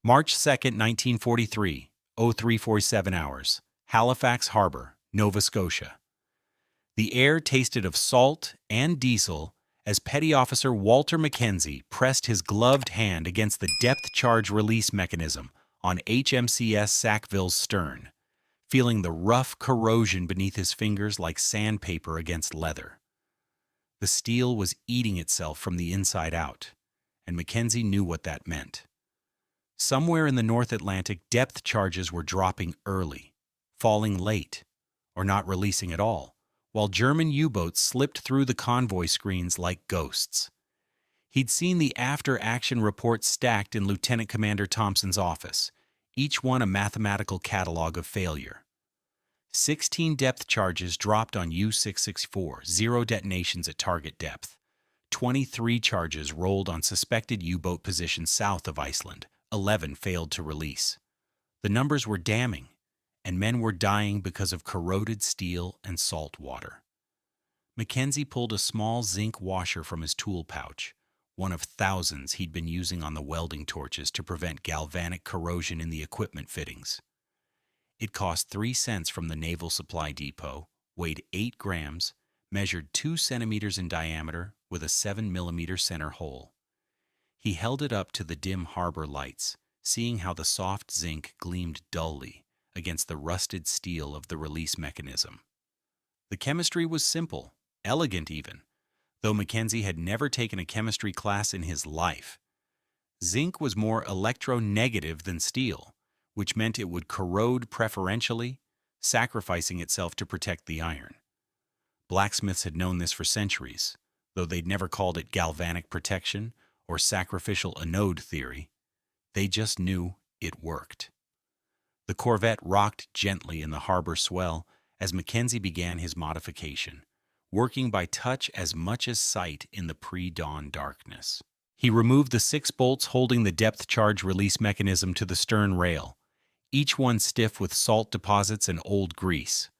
March 2nd, 1943, 0347 hours, Halifax Harbor, Nova Scotia. The air tasted of salt and diesel as Petty Officer Walter Mackenzie pressed his gloved hand against the depth charge release mechanism on HMCS Sackville's stern, feeling the rough corrosion beneath his fingers like sandpaper against leather. The steel was eating itself from the inside out, and Mackenzie knew what that meant. Somewhere in the North Atlantic, depth charges were dropping early, falling late, or not releasing at all, while German U-boats slipped through the convoy screens like ghosts. He'd seen the after-action reports stacked in Lieutenant Commander Thompson's office, each one a mathematical catalog of failure. 16 depth charges dropped on U-664, 0 detonations at target depth. 23 charges rolled on suspected U-boat positions south of Iceland. 11 failed to release. The numbers were damning, and men were dying because of corroded steel and salt water. Mackenzie pulled a small zinc washer from his tool pouch, one of thousands he'd been using on the welding torches to prevent galvanic corrosion in the equipment fittings. It cost 3 cents from the Naval Supply Depot, weighed 8 grams, measured 2 centimeters in diameter with a 7mm center hole. He held it up to the dim harbor lights, seeing how the soft zinc gleamed dully against the rusted steel of the release mechanism. The chemistry was simple, elegant even, though Mackenzie had never taken a chemistry class in his life. Zinc was more electronegative than steel, which meant it would corrode preferentially, sacrificing itself to protect the iron. Blacksmiths had known this for centuries, though they'd never called it galvanic protection or sacrificial anode theory. They just knew it worked. The corvette rocked gently in the harbor swell as Mackenzie began his modification, working by touch as much as sight in the pre-dawn darkness. He removed the 6 bolts holding the depth charge release mechanism to the stern rail, each one stiff with salt deposits and old grease.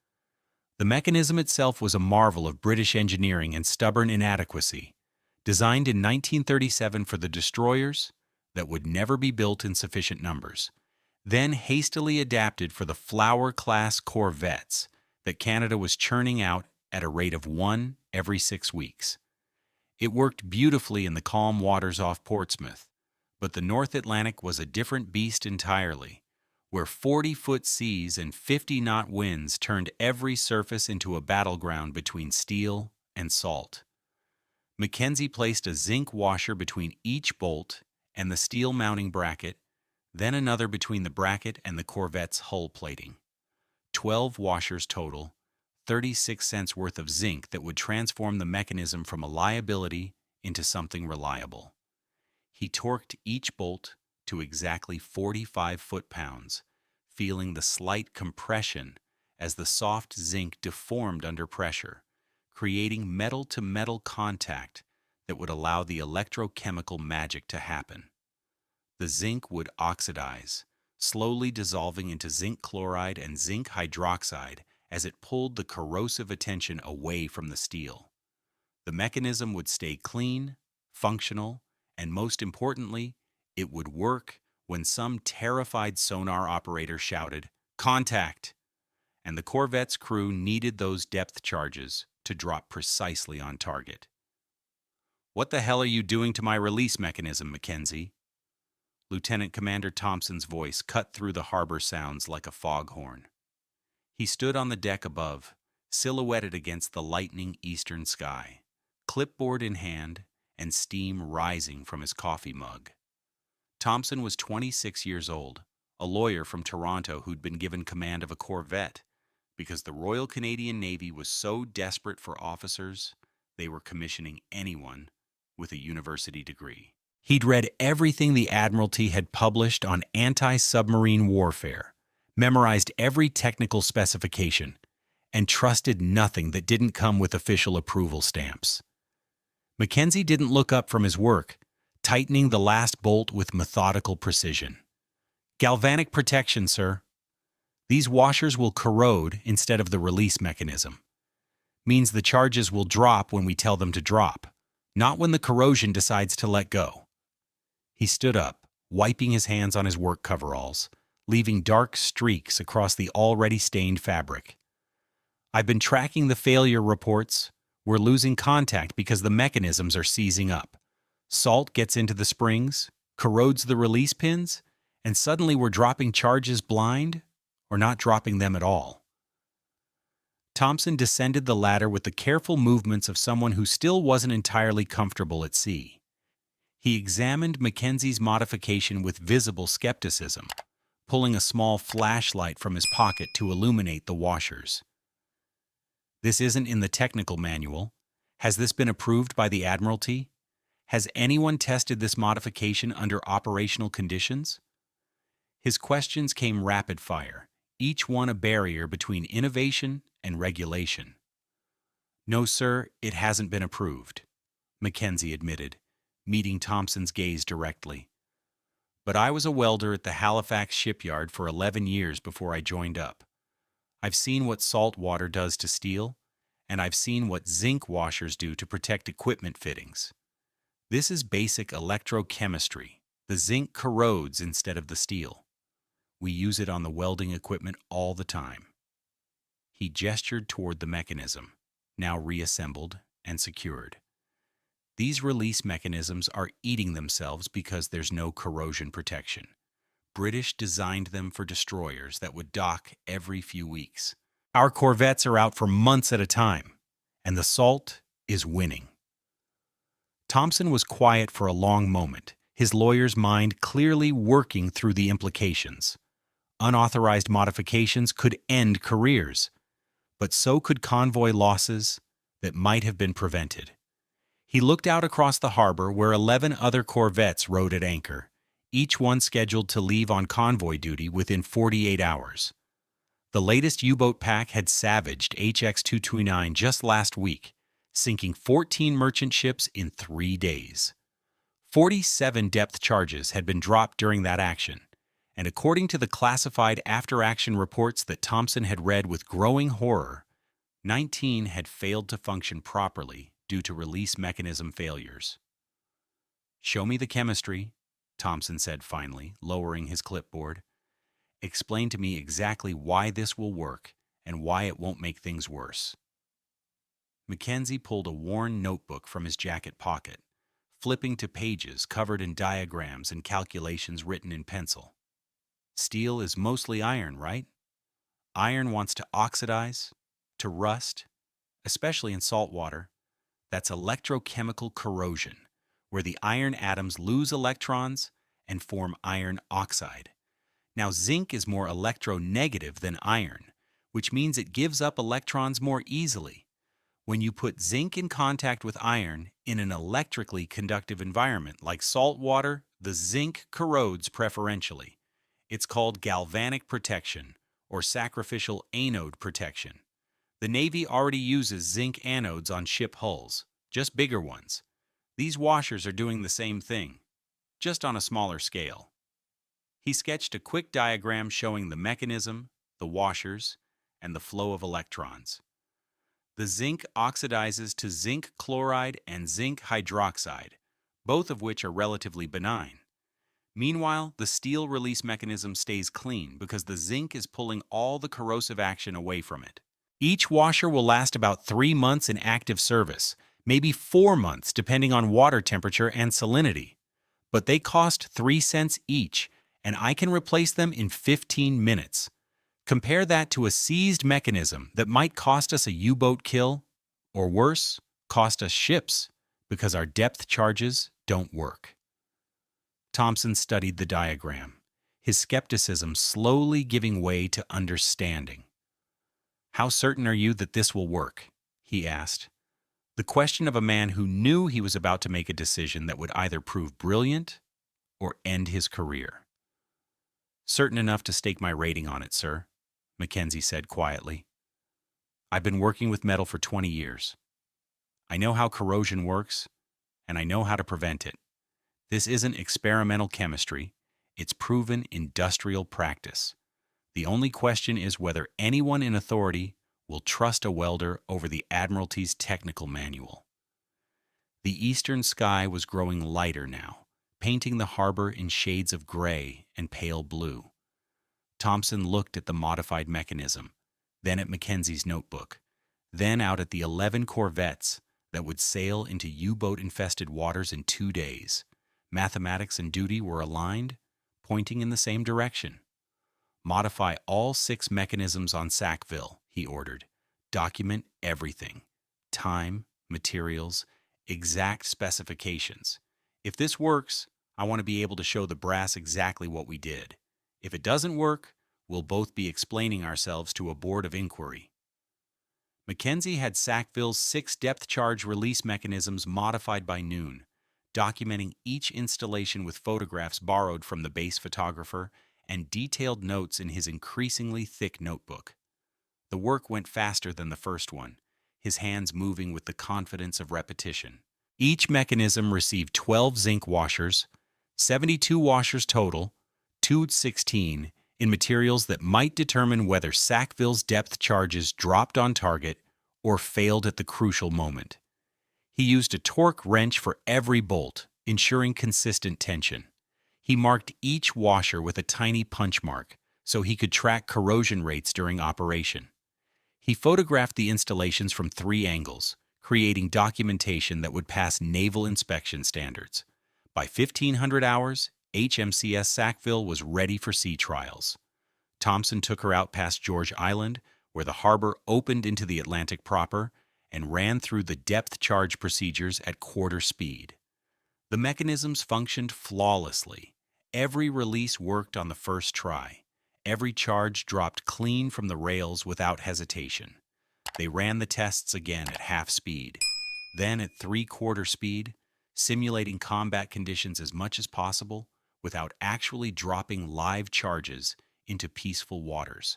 The mechanism itself was a marvel of British engineering and stubborn inadequacy, designed in 1937 for the destroyers that would never be built in sufficient numbers, then hastily adapted for the Flower-class corvettes that Canada was churning out at a rate of 1 every 6 weeks. It worked beautifully in the calm waters off Portsmouth, but the North Atlantic was a different beast entirely, where 40-foot seas and 50-knot winds turned every surface into a battleground between steel and salt. Mackenzie placed a zinc washer between each bolt and the steel mounting bracket, then another between the bracket and the corvette's hull plating. 12 washers total, 36 cents worth of zinc that would transform the mechanism from a liability into something reliable. He torqued each bolt to exactly 45 foot-pounds, feeling the slight compression as the soft zinc deformed under pressure, creating metal-to-metal contact that would allow the electrochemical magic to happen. The zinc would oxidize, slowly dissolving into zinc chloride and zinc hydroxide as it pulled the corrosive attention away from the steel. The mechanism would stay clean, functional, and most importantly, it would work when some terrified sonar operator shouted, "Contact!" And the corvette's crew needed those depth charges to drop precisely on target. "What the hell are you doing to my release mechanism, Mackenzie?" Lieutenant Commander Thompson's voice cut through the harbor sounds like a foghorn. He stood on the deck above, silhouetted against the lightening eastern sky, clipboard in hand and steam rising from his coffee mug. Thompson was 26 years old, a lawyer from Toronto who'd been given command of a corvette because the Royal Canadian Navy was so desperate for officers they were commissioning anyone with a university degree. He'd read everything the Admiralty had published on anti-submarine warfare, memorized every technical specification, and trusted nothing that didn't come with official approval stamps. Mackenzie didn't look up from his work, tightening the last bolt with methodical precision. "Galvanic protection, sir. These washers will corrode instead of the release mechanism. Means the charges will drop when we tell them to drop, not when the corrosion decides to let go." He stood up, wiping his hands on his work coveralls, leaving dark streaks across the already stained fabric. "I've been tracking the failure reports. We're losing contact because the mechanisms are seizing up. Salt gets into the springs, corrodes the release pins, and suddenly we're dropping charges blind, or not dropping them at all." Thompson descended the ladder with the careful movements of someone who still wasn't entirely comfortable at sea. He examined Mackenzie's modification with visible skepticism, pulling a small flashlight from his pocket to illuminate the washers. "This isn't in the technical manual. Has this been approved by the Admiralty? Has anyone tested this modification under operational conditions?" His questions came rapid fire, each one a barrier between innovation and regulation. "No, sir, it hasn't been approved," Mackenzie admitted, meeting Thompson's gaze directly. "But I was a welder at the Halifax shipyard for 11 years before I joined up. I've seen what salt water does to steel, and I've seen what zinc washers do to protect equipment fittings. This is basic electrochemistry. The zinc corrodes instead of the steel. We use it on the welding equipment all the time." He gestured toward the mechanism, now reassembled and secured. "These release mechanisms are eating themselves because there's no corrosion protection. British designed them for destroyers that would dock every few weeks. Our corvettes are out for months at a time, and the salt is winning." Thompson was quiet for a long moment, his lawyer's mind clearly working through the implications. Unauthorized modifications could end careers, but so could convoy losses that might have been prevented. He looked out across the harbor where 11 other corvettes rode at anchor, each one scheduled to leave on convoy duty within 48 hours. The latest U-boat pack had savaged HX-229 just last week, sinking 14 merchant ships in 3 days. 47 depth charges had been dropped during that action, and according to the classified after-action reports that Thompson had read with growing horror, 19 had failed to function properly due to release mechanism failures. "Show me the chemistry," Thompson said finally, lowering his clipboard. "Explain to me exactly why this will work and why it won't make things worse." Mackenzie pulled a worn notebook from his jacket pocket, flipping to pages covered in diagrams and calculations written in pencil. "Steel is mostly iron, right? Iron wants to oxidize, to rust, especially in salt water. That's electrochemical corrosion, where the iron atoms lose electrons and form iron oxide. Now, zinc is more electronegative than iron, which means it gives up electrons more easily. When you put zinc in contact with iron in an electrically conductive environment like salt water, the zinc corrodes preferentially. It's called galvanic protection, or sacrificial anode protection. The Navy already uses zinc anodes on ship hulls, just bigger ones. These washers are doing the same thing, just on a smaller scale." He sketched a quick diagram showing the mechanism, the washers, and the flow of electrons. The zinc oxidizes to zinc chloride and zinc hydroxide, both of which are relatively benign. Meanwhile, the steel release mechanism stays clean because the zinc is pulling all the corrosive action away from it. Each washer will last about 3 months in active service, maybe 4 months depending on water temperature and salinity. But they cost 3 cents each, and I can replace them in 15 minutes. Compare that to a seized mechanism that might cost us a U-boat kill, or worse, cost us ships, because our depth charges don't work. Thompson studied the diagram, his skepticism slowly giving way to understanding. "How certain are you that this will work?" he asked. The question of a man who knew he was about to make a decision that would either prove brilliant or end his career. "Certain enough to stake my rating on it, sir," Mackenzie said quietly. "I've been working with metal for 20 years. I know how corrosion works, and I know how to prevent it. This isn't experimental chemistry. It's proven industrial practice. The only question is whether anyone in authority will trust a welder over the Admiralty's technical manual." The eastern sky was growing lighter now, painting the harbor in shades of gray and pale blue. Thompson looked at the modified mechanism, then at Mackenzie's notebook, then out at the 11 corvettes that would sail into U-boat-infested waters in 2 days. Mathematics and duty were aligned, pointing in the same direction. Modify all 6 mechanisms on Sackville, he ordered. Document everything. Time, materials, exact specifications. If this works, I want to be able to show the brass exactly what we did. If it doesn't work, we'll both be explaining ourselves to a board of inquiry. Mackenzie had Sackville's 6 depth charge release mechanisms modified by noon, documenting each installation with photographs borrowed from the base photographer and detailed notes in his increasingly thick notebook. The work went faster than the first one, his hands moving with the confidence of repetition. Each mechanism received 12 zinc washers, 72 washers total, 216, in materials that might determine whether Sackville's depth charges dropped on target or failed at the crucial moment. He used a torque wrench for every bolt, ensuring consistent tension. He marked each washer with a tiny punch mark so he could track corrosion rates during operation. He photographed the installations from 3 angles, creating documentation that would pass naval inspection standards. By 1500 hours, HMCS Sackville was ready for sea trials. Thompson took her out past George Island, where the harbor opened into the Atlantic proper, and ran through the depth charge procedures at quarter speed. The mechanisms functioned flawlessly. Every release worked on the first try. Every charge dropped clean from the rails without hesitation. They ran the tests again at half speed, then at 3/4 speed, simulating combat conditions as much as possible without actually dropping live charges into peaceful waters.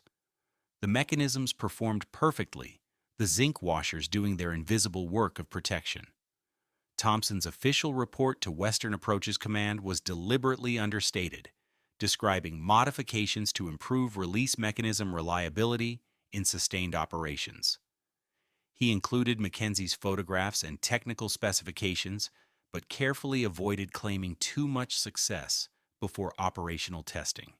The mechanisms performed perfectly, the zinc washers doing their invisible work of protection. Thompson's official report to Western Approaches Command was deliberately understated, describing modifications to improve release mechanism reliability in sustained operations. He included Mackenzie's photographs and technical specifications, but carefully avoided claiming too much success before operational testing.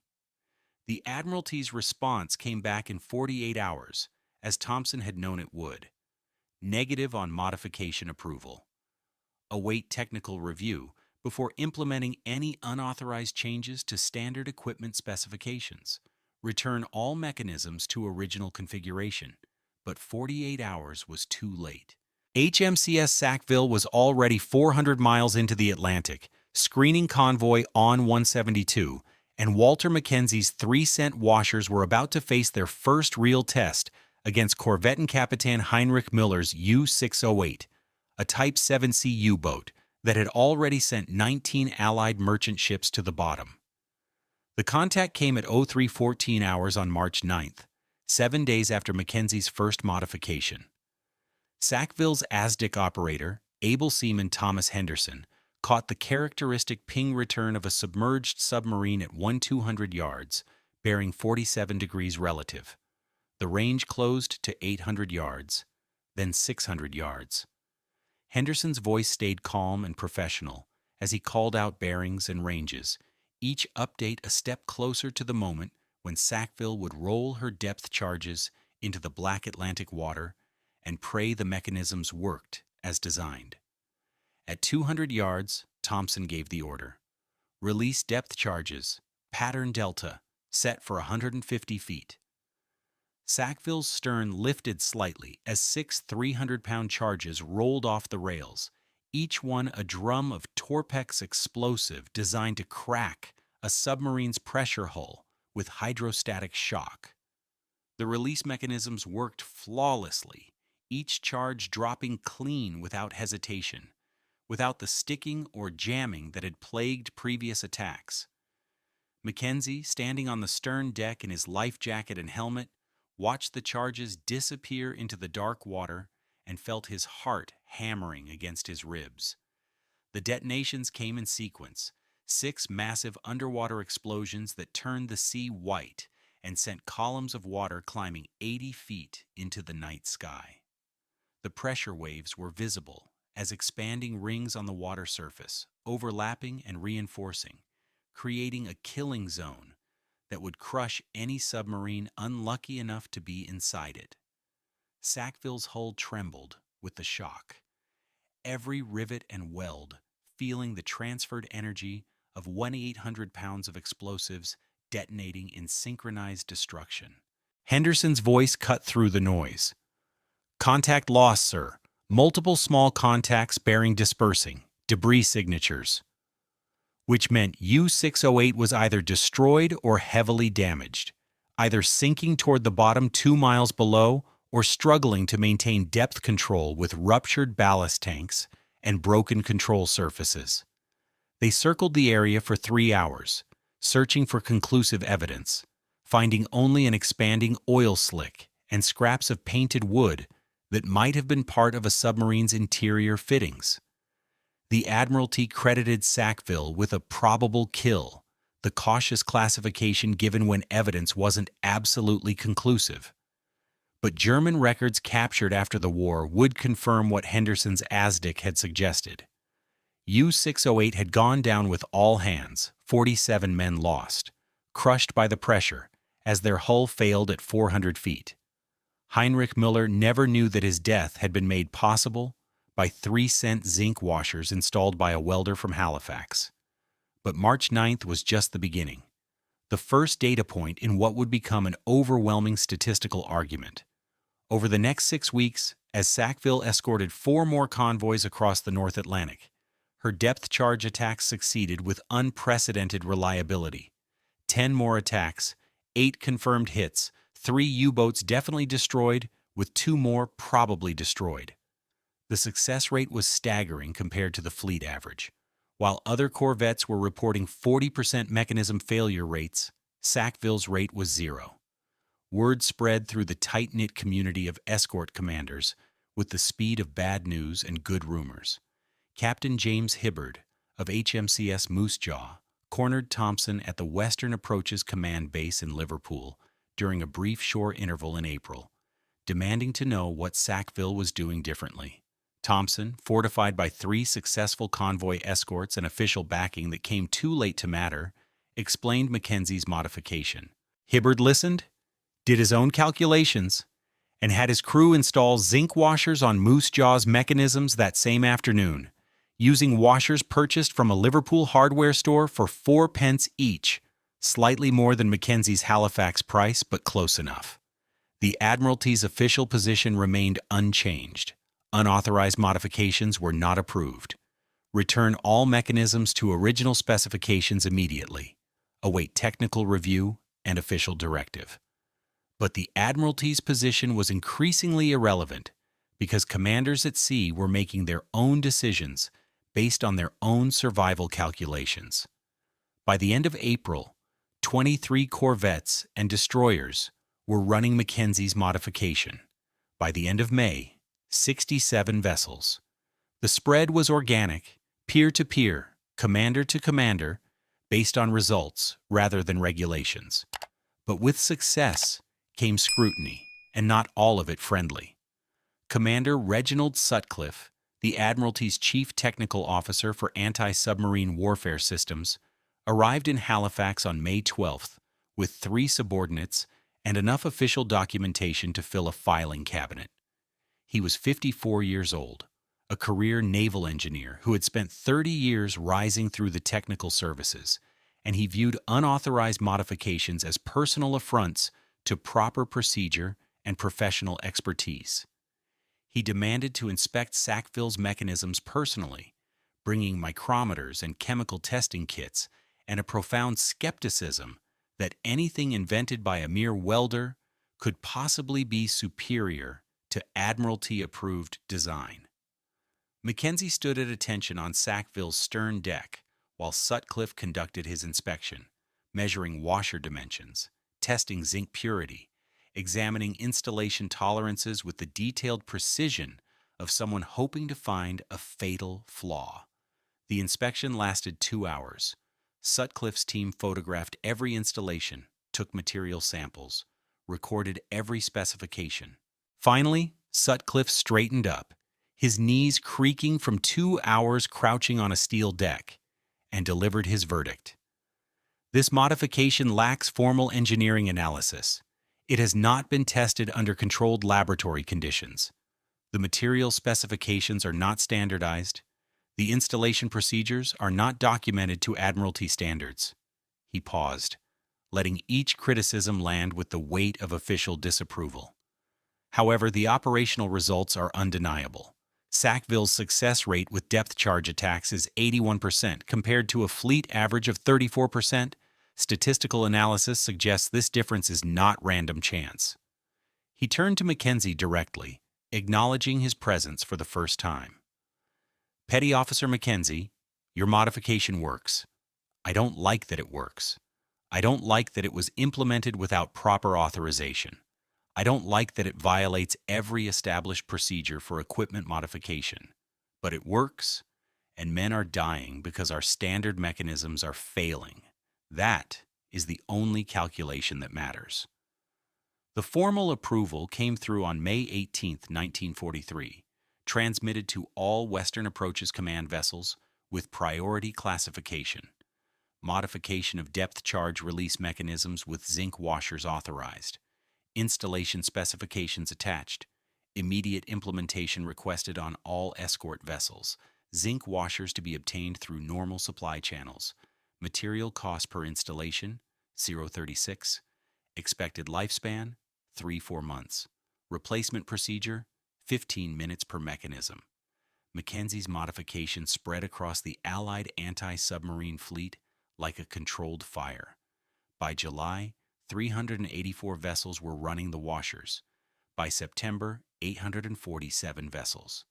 The Admiralty's response came back in 48 hours, as Thompson had known it would. Negative on modification approval. Await technical review before implementing any unauthorized changes to standard equipment specifications. Return all mechanisms to original configuration, but 48 hours was too late. HMCS Sackville was already 400 miles into the Atlantic, screening convoy on 172, and Walter Mackenzie's 3-cent washers were about to face their first real test against Korvettenkapitan Heinrich Müller's U-608, a Type 7C U-boat that had already sent 19 Allied merchant ships to the bottom. The contact came at 03:14 hours on March 9th, 7 days after Mackenzie's first modification. Sackville's ASDIC operator, able seaman Thomas Henderson, caught the characteristic ping return of a submerged submarine at 1200 yards, bearing 47 degrees relative. The range closed to 800 yards, then 600 yards. Henderson's voice stayed calm and professional as he called out bearings and ranges, each update a step closer to the moment when Sackville would roll her depth charges into the black Atlantic water and pray the mechanisms worked as designed. At 200 yards, Thompson gave the order. Release depth charges, pattern delta, set for 150 feet. Sackville's stern lifted slightly as 6 300-pound charges rolled off the rails, each one a drum of Torpex explosive designed to crack a submarine's pressure hull with hydrostatic shock. The release mechanisms worked flawlessly, each charge dropping clean without hesitation, without the sticking or jamming that had plagued previous attacks. Mackenzie, standing on the stern deck in his life jacket and helmet, watched the charges disappear into the dark water and felt his heart hammering against his ribs. The detonations came in sequence, 6 massive underwater explosions that turned the sea white and sent columns of water climbing 80 feet into the night sky. The pressure waves were visible as expanding rings on the water surface, overlapping and reinforcing, creating a killing zone that would crush any submarine unlucky enough to be inside it. Sackville's hull trembled with the shock, every rivet and weld feeling the transferred energy of 1,800 pounds of explosives detonating in synchronized destruction. Henderson's voice cut through the noise. "Contact lost, sir. Multiple small contacts bearing dispersing, debris signatures." Which meant U-608 was either destroyed or heavily damaged, either sinking toward the bottom 2 miles below or struggling to maintain depth control with ruptured ballast tanks and broken control surfaces. They circled the area for 3 hours, searching for conclusive evidence, finding only an expanding oil slick and scraps of painted wood that might have been part of a submarine's interior fittings. The Admiralty credited Sackville with a probable kill, the cautious classification given when evidence wasn't absolutely conclusive. But German records captured after the war would confirm what Henderson's ASDIC had suggested. U-608 had gone down with all hands, 47 men lost, crushed by the pressure, as their hull failed at 400 feet. Heinrich Müller never knew that his death had been made possible by 3-cent zinc washers installed by a welder from Halifax. But March 9th was just the beginning, the first data point in what would become an overwhelming statistical argument. Over the next 6 weeks, as Sackville escorted 4 more convoys across the North Atlantic, her depth charge attacks succeeded with unprecedented reliability. 10 more attacks, 8 confirmed hits, 3 U-boats definitely destroyed, with 2 more probably destroyed. The success rate was staggering compared to the fleet average. While other corvettes were reporting 40% mechanism failure rates, Sackville's rate was 0. Word spread through the tight-knit community of escort commanders with the speed of bad news and good rumors. Captain James Hibbard of HMCS Moose Jaw cornered Thompson at the Western Approaches Command Base in Liverpool during a brief shore interval in April, demanding to know what Sackville was doing differently. Thompson, fortified by 3 successful convoy escorts and official backing that came too late to matter, explained Mackenzie's modification. Hibbard listened, did his own calculations, and had his crew install zinc washers on Moose Jaw's mechanisms that same afternoon, using washers purchased from a Liverpool hardware store for 4 pence each, slightly more than Mackenzie's Halifax price, but close enough. The Admiralty's official position remained unchanged. Unauthorized modifications were not approved. Return all mechanisms to original specifications immediately. Await technical review and official directive. But the Admiralty's position was increasingly irrelevant because commanders at sea were making their own decisions based on their own survival calculations. By the end of April, 23 corvettes and destroyers were running Mackenzie's modification. By the end of May, 67 vessels. The spread was organic, peer-to-peer, commander-to-commander, based on results rather than regulations. But with success came scrutiny, and not all of it friendly. Commander Reginald Sutcliffe, the Admiralty's chief technical officer for anti-submarine warfare systems, arrived in Halifax on May 12th with 3 subordinates and enough official documentation to fill a filing cabinet. He was 54 years old, a career naval engineer who had spent 30 years rising through the technical services, and he viewed unauthorized modifications as personal affronts to proper procedure and professional expertise. He demanded to inspect Sackville's mechanisms personally, bringing micrometers and chemical testing kits, and a profound skepticism that anything invented by a mere welder could possibly be superior to Admiralty-approved design. Mackenzie stood at attention on Sackville's stern deck while Sutcliffe conducted his inspection, measuring washer dimensions, testing zinc purity, examining installation tolerances with the detailed precision of someone hoping to find a fatal flaw. The inspection lasted 2 hours. Sutcliffe's team photographed every installation, took material samples, recorded every specification. Finally, Sutcliffe straightened up. his knees creaking from 2 hours crouching on a steel deck, and delivered his verdict. This modification lacks formal engineering analysis. It has not been tested under controlled laboratory conditions. The material specifications are not standardized. The installation procedures are not documented to Admiralty standards. He paused, letting each criticism land with the weight of official disapproval. However, the operational results are undeniable. Sackville's success rate with depth charge attacks is 81% compared to a fleet average of 34%. Statistical analysis suggests this difference is not random chance. He turned to Mackenzie directly, acknowledging his presence for the first time. Petty Officer Mackenzie, your modification works. I don't like that it works. I don't like that it was implemented without proper authorization. I don't like that it violates every established procedure for equipment modification. But it works, and men are dying because our standard mechanisms are failing. That is the only calculation that matters. The formal approval came through on May 18, 1943, transmitted to all Western Approaches Command vessels with priority classification. Modification of depth charge release mechanisms with zinc washers authorized. Installation specifications attached. Immediate implementation requested on all escort vessels. Zinc washers to be obtained through normal supply channels. Material cost per installation, 0.36. Expected lifespan, 3-4 months. Replacement procedure, 15 minutes per mechanism. Mackenzie's modification spread across the Allied anti-submarine fleet like a controlled fire. By July, 384 vessels were running the washers. By September, 847 vessels.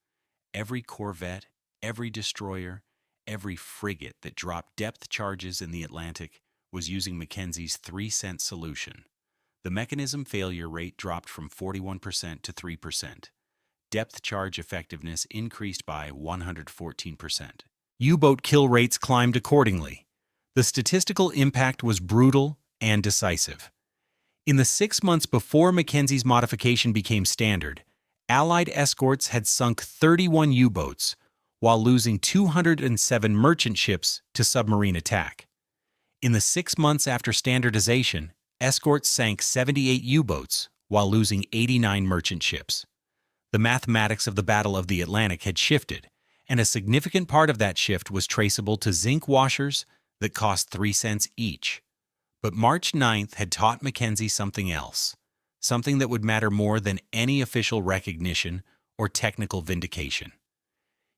Every corvette, every destroyer, every frigate that dropped depth charges in the Atlantic was using Mackenzie's 3-cent solution. The mechanism failure rate dropped from 41% to 3%. Depth charge effectiveness increased by 114%. U-boat kill rates climbed accordingly. The statistical impact was brutal and decisive. In the 6 months before Mackenzie's modification became standard, Allied escorts had sunk 31 U-boats, while losing 207 merchant ships to submarine attack. In the 6 months after standardization, escorts sank 78 U-boats, while losing 89 merchant ships. The mathematics of the Battle of the Atlantic had shifted, and a significant part of that shift was traceable to zinc washers that cost 3 cents each. But March 9th had taught Mackenzie something else, something that would matter more than any official recognition or technical vindication.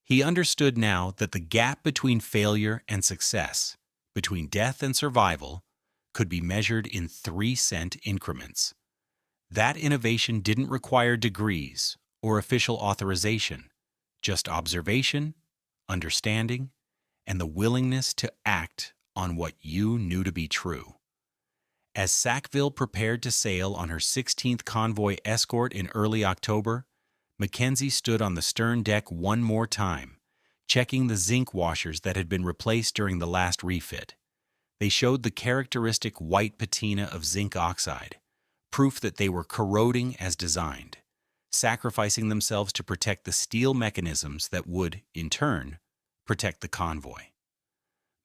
He understood now that the gap between failure and success, between death and survival, could be measured in 3-cent increments. That innovation didn't require degrees or official authorization, just observation, understanding, and the willingness to act on what you knew to be true. As Sackville prepared to sail on her 16th convoy escort in early October, Mackenzie stood on the stern deck one more time, checking the zinc washers that had been replaced during the last refit. They showed the characteristic white patina of zinc oxide, proof that they were corroding as designed, sacrificing themselves to protect the steel mechanisms that would, in turn, protect the convoy.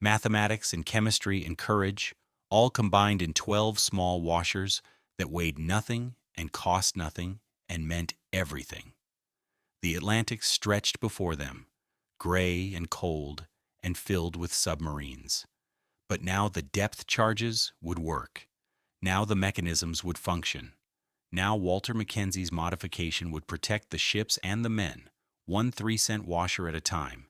Mathematics and chemistry and courage, all combined in 12 small washers that weighed nothing and cost nothing and meant everything. The Atlantic stretched before them, gray and cold and filled with submarines. But now the depth charges would work. Now the mechanisms would function. Now Walter Mackenzie's modification would protect the ships and the men, one 3-cent washer at a time.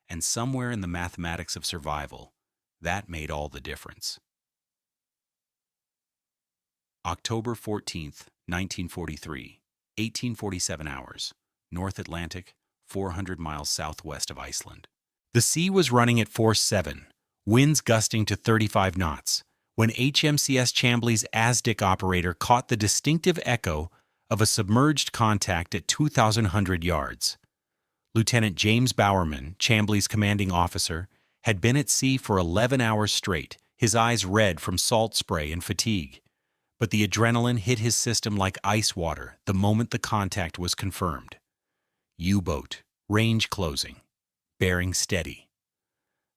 And somewhere in the mathematics of survival, that made all the difference. October 14th, 1943, 1847 hours, North Atlantic, 400 miles southwest of Iceland. The sea was running at force 7, winds gusting to 35 knots, when HMCS Chambly's ASDIC operator caught the distinctive echo of a submerged contact at 2,100 yards. Lieutenant James Bowerman, Chambly's commanding officer, had been at sea for 11 hours straight, his eyes red from salt spray and fatigue. But the adrenaline hit his system like ice water the moment the contact was confirmed. U-boat, Range closing. Bearing steady.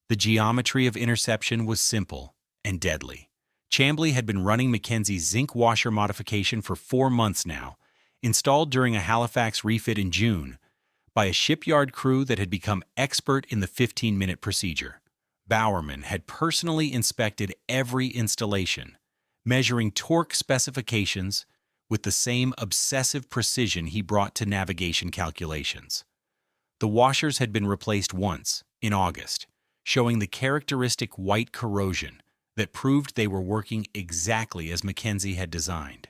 The geometry of interception was simple and deadly. Chambly had been running Mackenzie's zinc washer modification for 4 months now, installed during a Halifax refit in June by a shipyard crew that had become expert in the 15-minute procedure. Bowerman had personally inspected every installation, measuring torque specifications with the same obsessive precision he brought to navigation calculations. The washers had been replaced once, in August, showing the characteristic white corrosion that proved they were working exactly as Mackenzie had designed.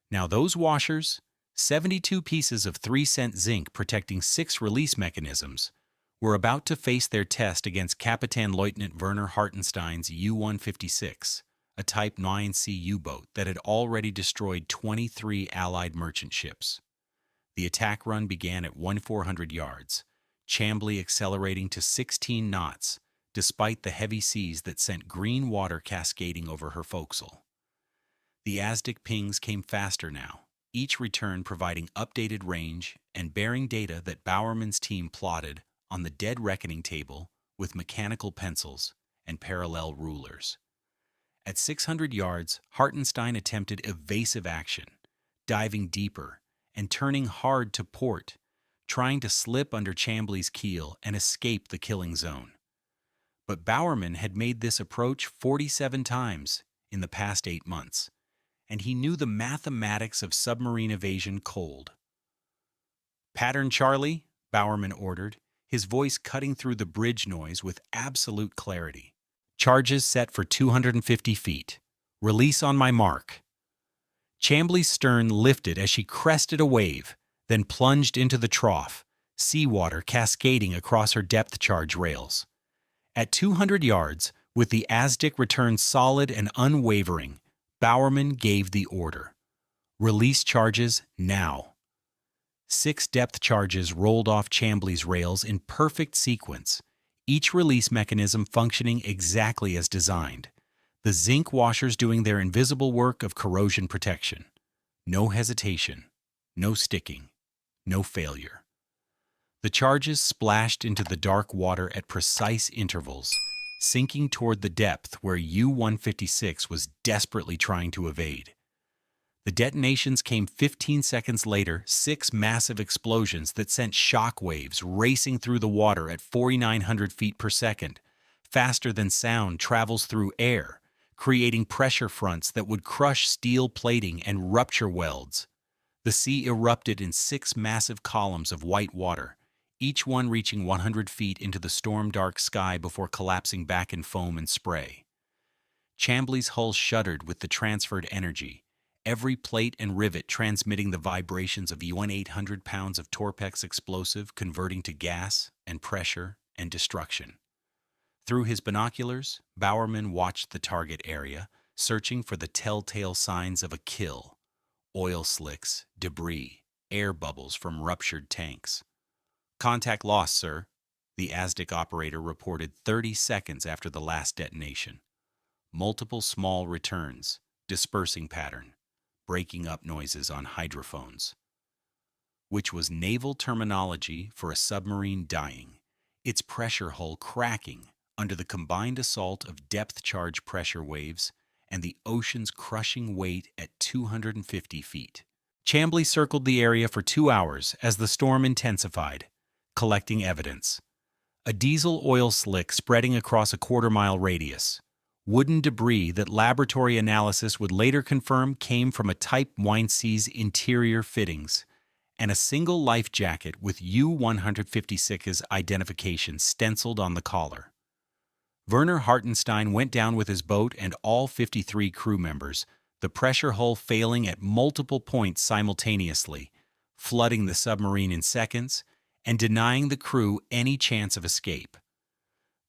Now those washers, 72 pieces of 3-cent zinc protecting 6 release mechanisms, were about to face their test against Kapitan Leutnant Werner Hartenstein's U-156, a Type 9C U-boat that had already destroyed 23 Allied merchant ships. The attack run began at 1,400 yards, Chambly accelerating to 16 knots, despite the heavy seas that sent green water cascading over her forecastle. The ASDIC pings came faster now, each return providing updated range and bearing data that Bowerman's team plotted on the dead reckoning table with mechanical pencils and parallel rulers. At 600 yards, Hartenstein attempted evasive action, diving deeper and turning hard to port, trying to slip under Chambly's keel and escape the killing zone. But Bowerman had made this approach 47 times in the past 8 months, and he knew the mathematics of submarine evasion cold. "Pattern Charlie," Bowerman ordered, his voice cutting through the bridge noise with absolute clarity. "Charges set for 250 feet. Release on my mark." Chambly's stern lifted as she crested a wave, then plunged into the trough, seawater cascading across her depth charge rails. At 200 yards, with the ASDIC return solid and unwavering, Bowerman gave the order. "Release charges now." 6 depth charges rolled off Chambly's rails in perfect sequence, each release mechanism functioning exactly as designed, the zinc washers doing their invisible work of corrosion protection. No hesitation, no sticking, no failure. The charges splashed into the dark water at precise intervals, sinking toward the depth where U-156 was desperately trying to evade. The detonations came 15 seconds later, 6 massive explosions that sent shock waves racing through the water at 4,900 feet per second, faster than sound travels through air, creating pressure fronts that would crush steel plating and rupture welds. The sea erupted in 6 massive columns of white water, each one reaching 100 feet into the storm-dark sky before collapsing back in foam and spray. Chambly's hull shuddered with the transferred energy, every plate and rivet transmitting the vibrations of 1,800 pounds of Torpex explosive converting to gas and pressure and destruction. Through his binoculars, Bowerman watched the target area, searching for the telltale signs of a kill: oil slicks, debris, air bubbles from ruptured tanks. "Contact lost, sir," the ASDIC operator reported 30 seconds after the last detonation. Multiple small returns, dispersing pattern, breaking up noises on hydrophones, which was naval terminology for a submarine dying, its pressure hull cracking under the combined assault of depth charge pressure waves and the ocean's crushing weight at 250 feet. Chambly circled the area for 2 hours as the storm intensified, collecting evidence. A diesel oil slick spreading across a quarter-mile radius, wooden debris that laboratory analysis would later confirm came from a Type 9C's interior fittings, and a single life jacket with U-156's identification stenciled on the collar. Werner Hartenstein went down with his boat and all 53 crew members, the pressure hull failing at multiple points simultaneously, flooding the submarine in seconds and denying the crew any chance of escape.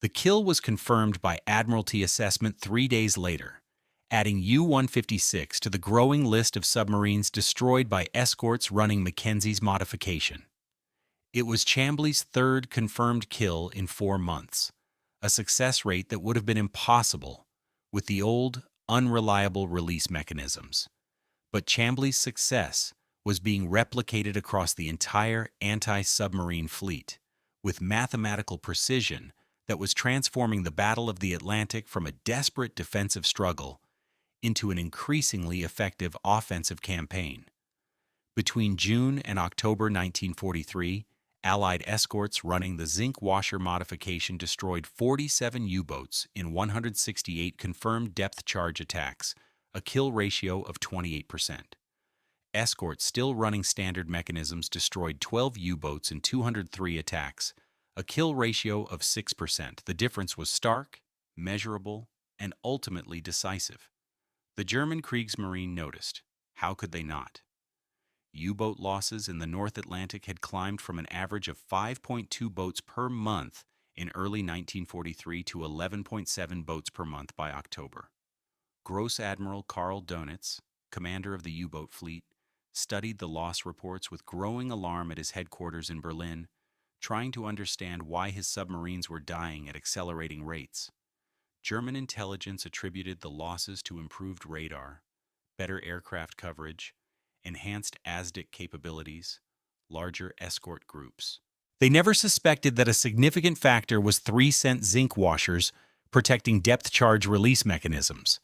The kill was confirmed by Admiralty assessment 3 days later, adding U-156 to the growing list of submarines destroyed by escorts running Mackenzie's modification. It was Chambly's 3rd confirmed kill in 4 months, a success rate that would have been impossible with the old, unreliable release mechanisms. But Chambly's success was being replicated across the entire anti-submarine fleet, with mathematical precision that was transforming the Battle of the Atlantic from a desperate defensive struggle into an increasingly effective offensive campaign. Between June and October 1943, Allied escorts running the zinc washer modification destroyed 47 U-boats in 168 confirmed depth charge attacks, a kill ratio of 28%. Escorts still running standard mechanisms destroyed 12 U-boats in 203 attacks, a kill ratio of 6%. The difference was stark, measurable, and ultimately decisive. The German Kriegsmarine noticed. How could they not? U-boat losses in the North Atlantic had climbed from an average of 5.2 boats per month in early 1943 to 11.7 boats per month by October. Gross Admiral Karl Dönitz, commander of the U-boat fleet, studied the loss reports with growing alarm at his headquarters in Berlin, trying to understand why his submarines were dying at accelerating rates. German intelligence attributed the losses to improved radar, better aircraft coverage, enhanced ASDIC capabilities, larger escort groups. They never suspected that a significant factor was 3-cent zinc washers protecting depth charge release mechanisms.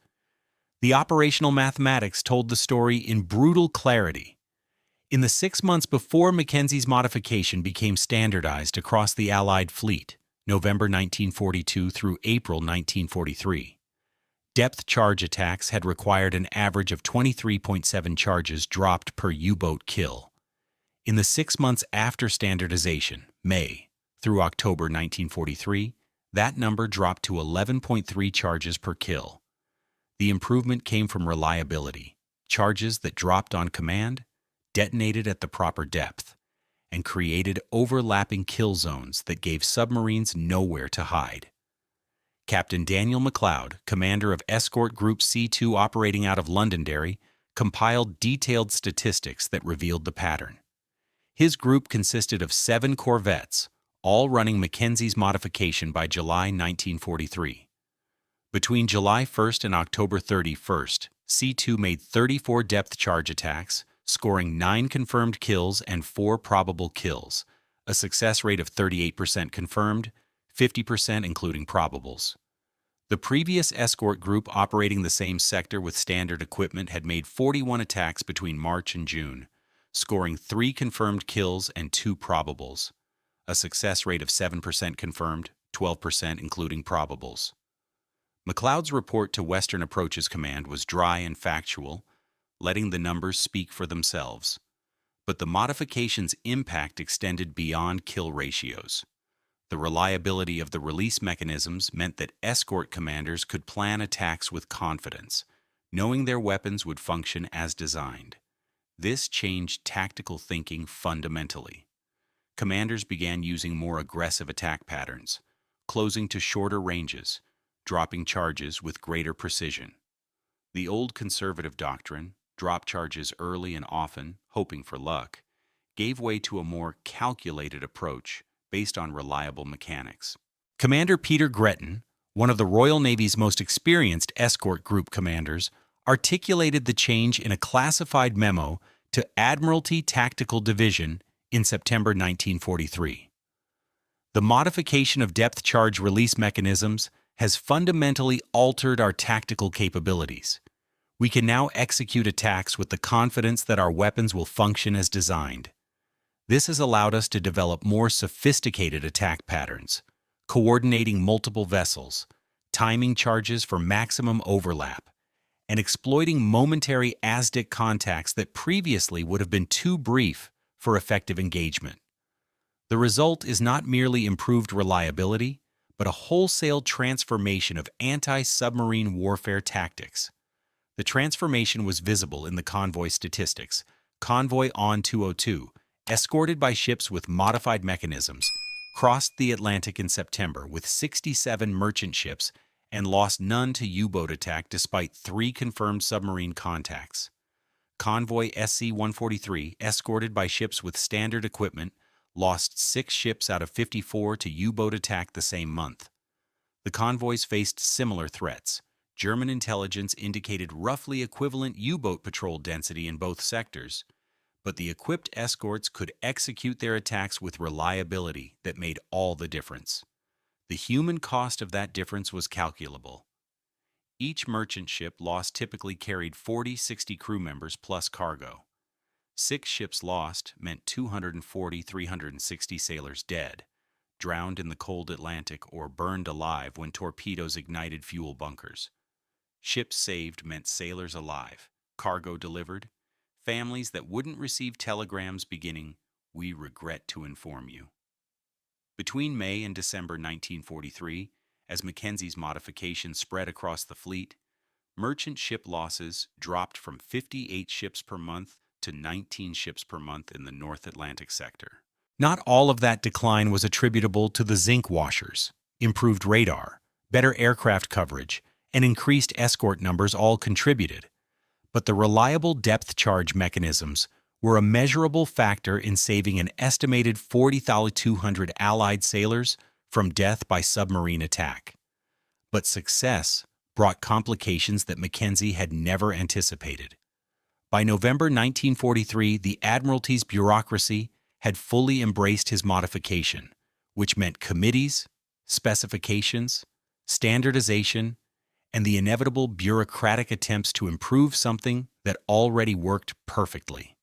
The operational mathematics told the story in brutal clarity. In the 6 months before Mackenzie's modification became standardized across the Allied fleet, November 1942 through April 1943, depth charge attacks had required an average of 23.7 charges dropped per U-boat kill. In the 6 months after standardization, May through October 1943, that number dropped to 11.3 charges per kill. The improvement came from reliability, charges that dropped on command, detonated at the proper depth, and created overlapping kill zones that gave submarines nowhere to hide. Captain Daniel McLeod, commander of Escort Group C2 operating out of Londonderry, compiled detailed statistics that revealed the pattern. His group consisted of 7 corvettes, all running Mackenzie's modification by July 1943. Between July 1st and October 31st, C2 made 34 depth charge attacks, scoring 9 confirmed kills and 4 probable kills, a success rate of 38% confirmed, 50% including probables. The previous escort group operating the same sector with standard equipment had made 41 attacks between March and June, scoring 3 confirmed kills and 2 probables, a success rate of 7% confirmed, 12% including probables. McLeod's report to Western Approaches Command was dry and factual, letting the numbers speak for themselves. But the modification's impact extended beyond kill ratios. The reliability of the release mechanisms meant that escort commanders could plan attacks with confidence, knowing their weapons would function as designed. This changed tactical thinking fundamentally. Commanders began using more aggressive attack patterns, closing to shorter ranges, dropping charges with greater precision. The old conservative doctrine, drop charges early and often, hoping for luck, gave way to a more calculated approach based on reliable mechanics. Commander Peter Gretton, one of the Royal Navy's most experienced escort group commanders, articulated the change in a classified memo to Admiralty Tactical Division in September 1943. The modification of depth charge release mechanisms has fundamentally altered our tactical capabilities. We can now execute attacks with the confidence that our weapons will function as designed. This has allowed us to develop more sophisticated attack patterns, coordinating multiple vessels, timing charges for maximum overlap, and exploiting momentary ASDIC contacts that previously would have been too brief for effective engagement. The result is not merely improved reliability, but a wholesale transformation of anti-submarine warfare tactics. The transformation was visible in the convoy statistics. Convoy On 202, escorted by ships with modified mechanisms, crossed the Atlantic in September with 67 merchant ships and lost none to U-boat attack despite 3 confirmed submarine contacts. Convoy SC-143, escorted by ships with standard equipment, lost 6 ships out of 54 to U-boat attack the same month. The convoys faced similar threats. German intelligence indicated roughly equivalent U-boat patrol density in both sectors, but the equipped escorts could execute their attacks with reliability that made all the difference. The human cost of that difference was calculable. Each merchant ship lost typically carried 40-60 crew members plus cargo. 6 ships lost meant 240-360 sailors dead, drowned in the cold Atlantic or burned alive when torpedoes ignited fuel bunkers. Ships saved meant sailors alive, cargo delivered, families that wouldn't receive telegrams beginning, "We regret to inform you." Between May and December 1943, as Mackenzie's modifications spread across the fleet, merchant ship losses dropped from 58 ships per month to 19 ships per month in the North Atlantic sector. Not all of that decline was attributable to the zinc washers. Improved radar, better aircraft coverage, and increased escort numbers all contributed. But the reliable depth charge mechanisms were a measurable factor in saving an estimated 40,200 Allied sailors from death by submarine attack. But success brought complications that Mackenzie had never anticipated. By November 1943, the Admiralty's bureaucracy had fully embraced his modification, which meant committees, specifications, standardization, and the inevitable bureaucratic attempts to improve something that already worked perfectly.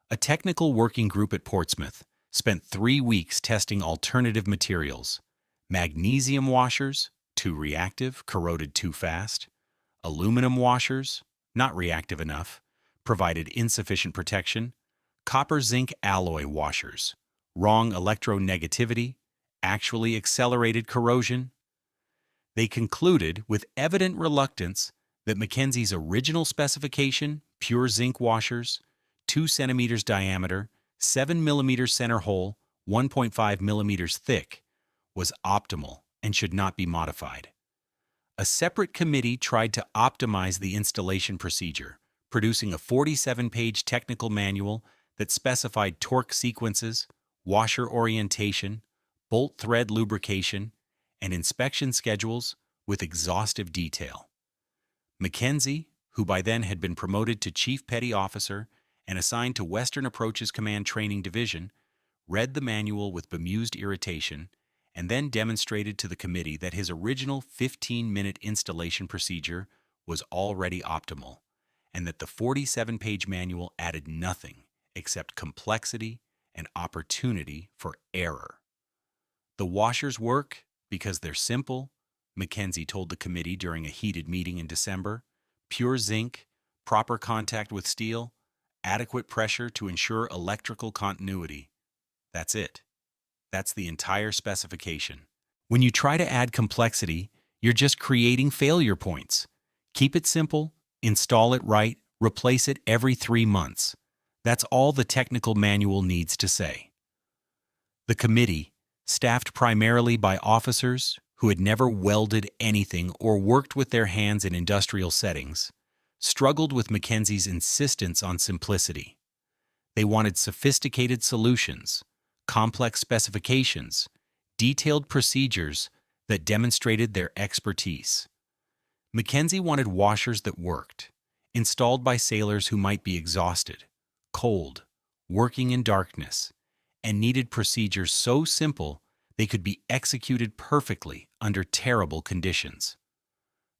A technical working group at Portsmouth spent 3 weeks testing alternative materials: magnesium washers, too reactive, corroded too fast; aluminum washers, not reactive enough, provided insufficient protection; copper-zinc alloy washers, wrong electronegativity, actually accelerated corrosion. They concluded, with evident reluctance, that Mackenzie's original specification, pure zinc washers, 2 centimeters diameter, 7 millimeters center hole, 1.5 millimeters thick, was optimal and should not be modified. A separate committee tried to optimize the installation procedure, producing a 47-page technical manual that specified torque sequences, washer orientation, bolt thread lubrication, and inspection schedules with exhaustive detail. Mackenzie, who by then had been promoted to Chief Petty Officer and assigned to Western Approaches Command Training Division, read the manual with bemused irritation and then demonstrated to the committee that his original 15-minute installation procedure was already optimal, and that the 47-page manual added nothing except complexity and opportunity for error. The washers work because they're simple, Mackenzie told the committee during a heated meeting in December: pure zinc, proper contact with steel, adequate pressure to ensure electrical continuity. That's it. That's the entire specification. When you try to add complexity, you're just creating failure points. Keep it simple, install it right, replace it every 3 months. That's all the technical manual needs to say. The committee, staffed primarily by officers who had never welded anything or worked with their hands in industrial settings, struggled with Mackenzie's insistence on simplicity. They wanted sophisticated solutions, complex specifications, detailed procedures that demonstrated their expertise. Mackenzie wanted washers that worked, installed by sailors who might be exhausted, cold, working in darkness, and needed procedures so simple they could be executed perfectly under terrible conditions.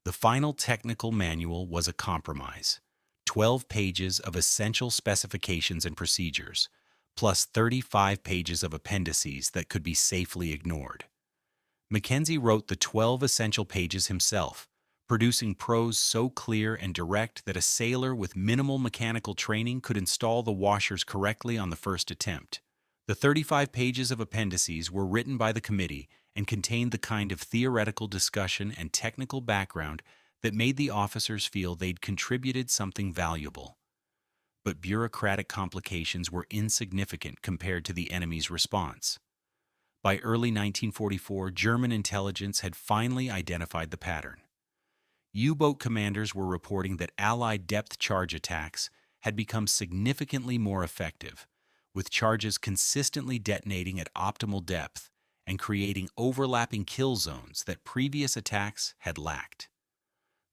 The final technical manual was a compromise: 12 pages of essential specifications and procedures, plus 35 pages of appendices that could be safely ignored. Mackenzie wrote the 12 essential pages himself, producing prose so clear and direct that a sailor with minimal mechanical training could install the washers correctly on the first attempt. The 35 pages of appendices were written by the committee and contained the kind of theoretical discussion and technical background that made the officers feel they'd contributed something valuable. But bureaucratic complications were insignificant compared to the enemy's response. By early 1944, German intelligence had finally identified the pattern. U-boat commanders were reporting that Allied depth charge attacks had become significantly more effective, with charges consistently detonating at optimal depth and creating overlapping kill zones that previous attacks had lacked.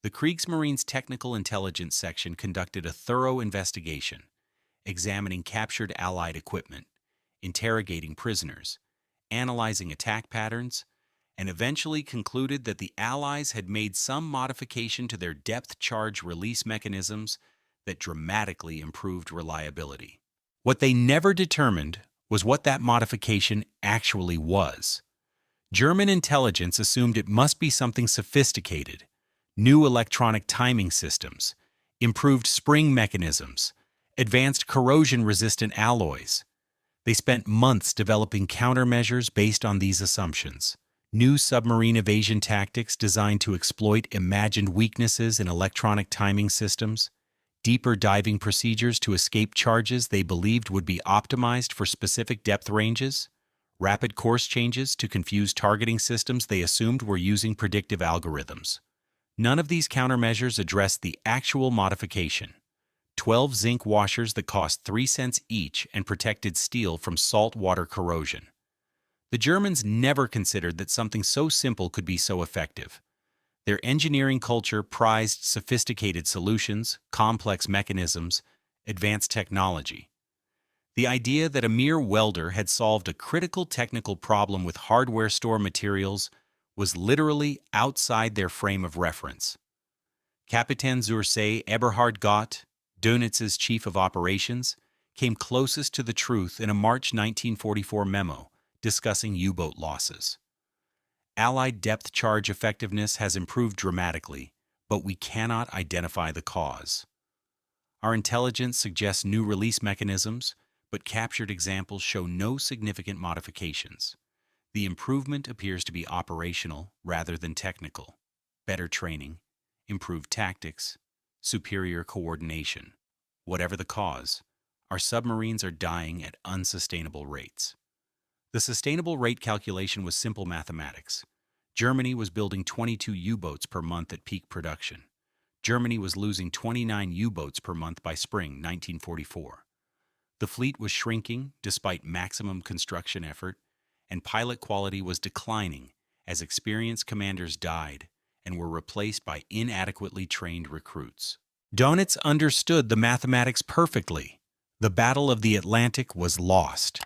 The Kriegsmarine's Technical Intelligence Section conducted a thorough investigation, examining captured Allied equipment, interrogating prisoners, analyzing attack patterns, and eventually concluded that the Allies had made some modification to their depth charge release mechanisms that dramatically improved reliability. What they never determined was what that modification actually was. German intelligence assumed it must be something sophisticated: new electronic timing systems, improved spring mechanisms, advanced corrosion-resistant alloys. They spent months developing countermeasures based on these assumptions. New submarine evasion tactics designed to exploit imagined weaknesses in electronic timing systems, deeper diving procedures to escape charges they believed would be optimized for specific depth ranges, rapid course changes to confuse targeting systems they assumed were using predictive algorithms. None of these countermeasures addressed the actual modification: 12 zinc washers that cost 3 cents each and protected steel from salt water corrosion. The Germans never considered that something so simple could be so effective. Their engineering culture prized sophisticated solutions, complex mechanisms, advanced technology. The idea that a mere welder had solved a critical technical problem with hardware store materials was literally outside their frame of reference. Kapitän zur See Eberhard Gott, Dönitz's chief of operations, came closest to the truth in a March 1944 memo discussing U-boat losses. Allied depth charge effectiveness has improved dramatically, but we cannot identify the cause. Our intelligence suggests new release mechanisms, but captured examples show no significant modifications. The improvement appears to be operational rather than technical: better training, improved tactics, superior coordination. Whatever the cause, our submarines are dying at unsustainable rates. The sustainable rate calculation was simple mathematics. Germany was building 22 U-boats per month at peak production. Germany was losing 29 U-boats per month by spring 1944. The fleet was shrinking despite maximum construction effort, and pilot quality was declining as experienced commanders died and were replaced by inadequately trained recruits. Dönitz understood the mathematics perfectly. The Battle of the Atlantic was lost.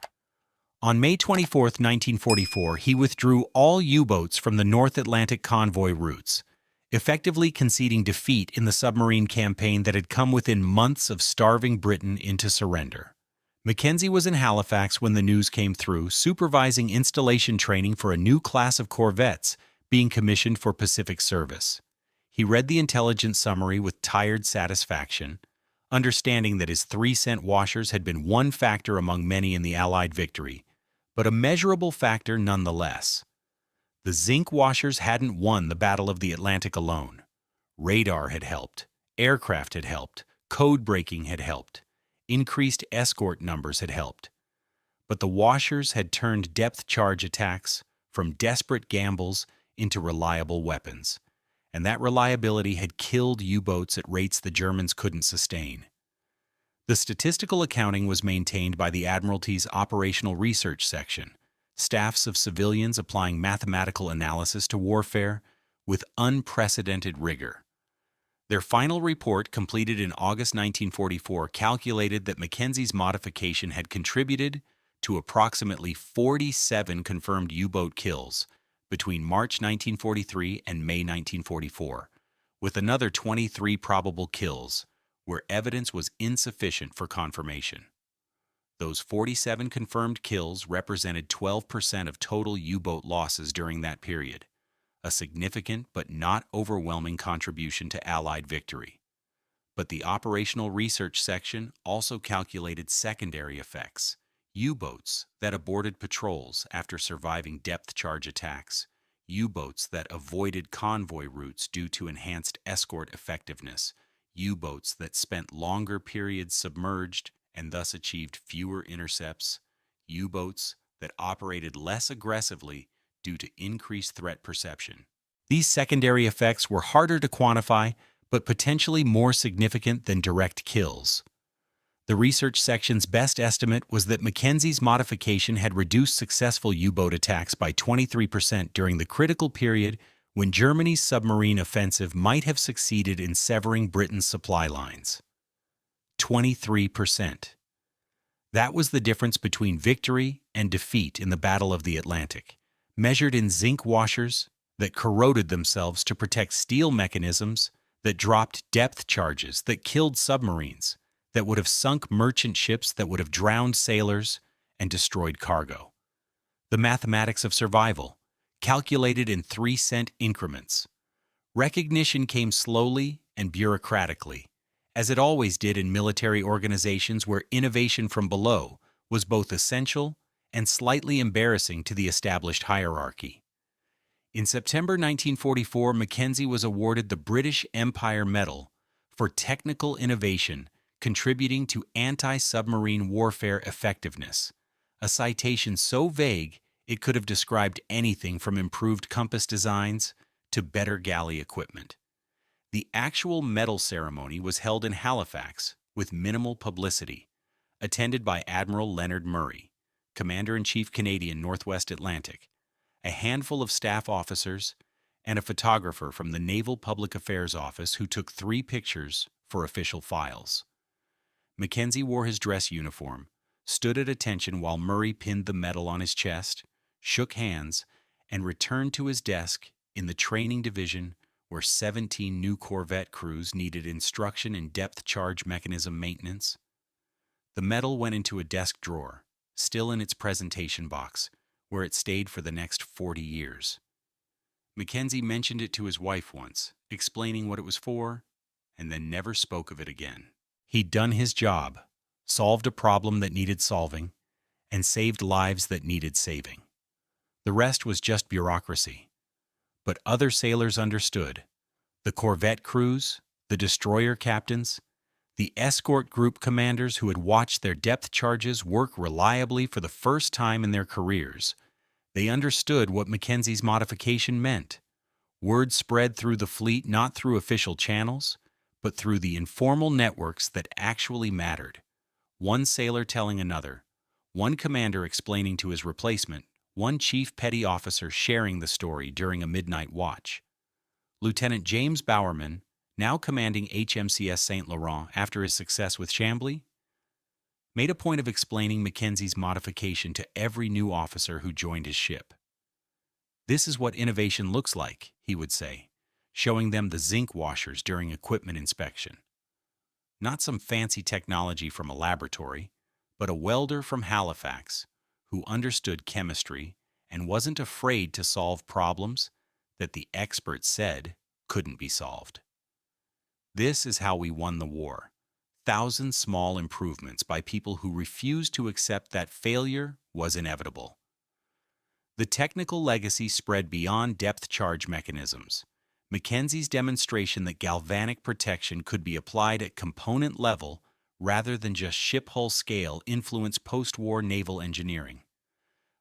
On May 24, 1944, he withdrew all U-boats from the North Atlantic convoy routes, effectively conceding defeat in the submarine campaign that had come within months of starving Britain into surrender. Mackenzie was in Halifax when the news came through, supervising installation training for a new class of corvettes being commissioned for Pacific service. He read the intelligence summary with tired satisfaction, understanding that his 3-cent washers had been one factor among many in the Allied victory, but a measurable factor nonetheless. The zinc washers hadn't won the Battle of the Atlantic alone. Radar had helped, aircraft had helped, code breaking had helped, increased escort numbers had helped. But the washers had turned depth charge attacks from desperate gambles into reliable weapons, and that reliability had killed U-boats at rates the Germans couldn't sustain. The statistical accounting was maintained by the Admiralty's Operational Research Section, staffs of civilians applying mathematical analysis to warfare with unprecedented rigor. Their final report, completed in August 1944, calculated that Mackenzie's modification had contributed to approximately 47 confirmed U-boat kills between March 1943 and May 1944, with another 23 probable kills where evidence was insufficient for confirmation. Those 47 confirmed kills represented 12% of total U-boat losses during that period, a significant but not overwhelming contribution to Allied victory. But the Operational Research Section also calculated secondary effects: U-boats that aborted patrols after surviving depth charge attacks, U-boats that avoided convoy routes due to enhanced escort effectiveness, U-boats that spent longer periods submerged and thus achieved fewer intercepts, U-boats that operated less aggressively due to increased threat perception. These secondary effects were harder to quantify, but potentially more significant than direct kills. The research section's best estimate was that Mackenzie's modification had reduced successful U-boat attacks by 23% during the critical period when Germany's submarine offensive might have succeeded in severing Britain's supply lines. 23%. That was the difference between victory and defeat in the Battle of the Atlantic, measured in zinc washers that corroded themselves to protect steel mechanisms, that dropped depth charges, that killed submarines, that would have sunk merchant ships, that would have drowned sailors and destroyed cargo. The mathematics of survival, calculated in 3-cent increments. Recognition came slowly and bureaucratically, as it always did in military organizations where innovation from below was both essential and slightly embarrassing to the established hierarchy. In September 1944, Mackenzie was awarded the British Empire Medal for technical innovation contributing to anti-submarine warfare effectiveness, a citation so vague it could have described anything from improved compass designs to better galley equipment. The actual medal ceremony was held in Halifax with minimal publicity, attended by Admiral Leonard Murray, Commander-in-Chief Canadian Northwest Atlantic, a handful of staff officers, and a photographer from the Naval Public Affairs Office who took 3 pictures for official files. Mackenzie wore his dress uniform, stood at attention while Murray pinned the medal on his chest, shook hands, and returned to his desk in the training division where 17 new Corvette crews needed instruction in depth charge mechanism maintenance. The medal went into a desk drawer, still in its presentation box, where it stayed for the next 40 years. Mackenzie mentioned it to his wife once, explaining what it was for, and then never spoke of it again. He'd done his job, solved a problem that needed solving, and saved lives that needed saving. The rest was just bureaucracy. But other sailors understood. The corvette crews, the destroyer captains, the escort group commanders who had watched their depth charges work reliably for the first time in their careers. They understood what Mackenzie's modification meant. Word spread through the fleet not through official channels, but through the informal networks that actually mattered. One sailor telling another, one commander explaining to his replacement, one chief petty officer sharing the story during a midnight watch. Lieutenant James Bowerman, now commanding HMCS St. Laurent after his success with Chambly, made a point of explaining Mackenzie's modification to every new officer who joined his ship. "This is what innovation looks like," he would say, showing them the zinc washers during equipment inspection. Not some fancy technology from a laboratory, but a welder from Halifax who understood chemistry and wasn't afraid to solve problems that the experts said couldn't be solved. This is how we won the war. Thousands small improvements by people who refused to accept that failure was inevitable. The technical legacy spread beyond depth charge mechanisms. Mackenzie's demonstration that galvanic protection could be applied at component level rather than just ship hull scale influenced post-war naval engineering.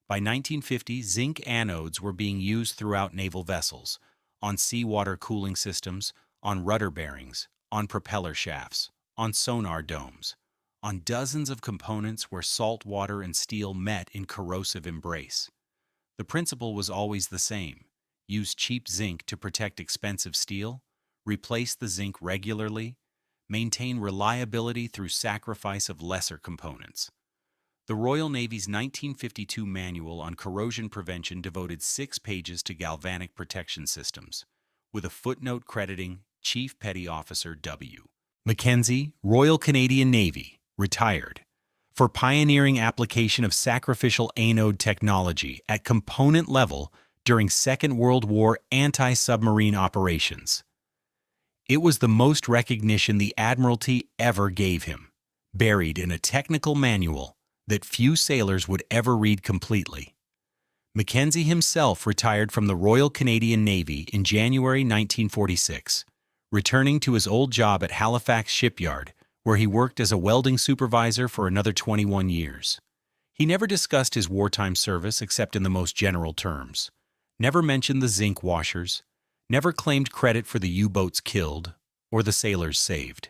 By 1950, zinc anodes were being used throughout naval vessels, on seawater cooling systems, on rudder bearings, on propeller shafts, on sonar domes, on dozens of components where salt water and steel met in corrosive embrace. The principle was always the same: use cheap zinc to protect expensive steel, replace the zinc regularly, maintain reliability through sacrifice of lesser components. The Royal Navy's 1952 Manual on Corrosion Prevention devoted 6 pages to galvanic protection systems, with a footnote crediting Chief Petty Officer W. Mackenzie, Royal Canadian Navy, retired, for pioneering application of sacrificial anode technology at component level during Second World War anti-submarine operations. It was the most recognition the Admiralty ever gave him, buried in a technical manual that few sailors would ever read completely. Mackenzie himself retired from the Royal Canadian Navy in January 1946, returning to his old job at Halifax Shipyard, where he worked as a welding supervisor for another 21 years. He never discussed his wartime service except in the most general terms, never mentioned the zinc washers, never claimed credit for the U-boats killed or the sailors saved.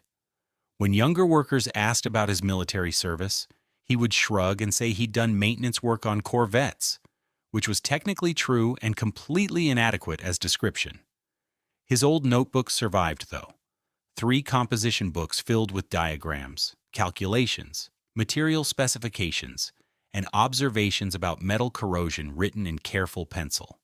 When younger workers asked about his military service, he would shrug and say he'd done maintenance work on corvettes, which was technically true and completely inadequate as description. His old notebooks survived, though. 3 composition books filled with diagrams, calculations, material specifications, and observations about metal corrosion written in careful pencil.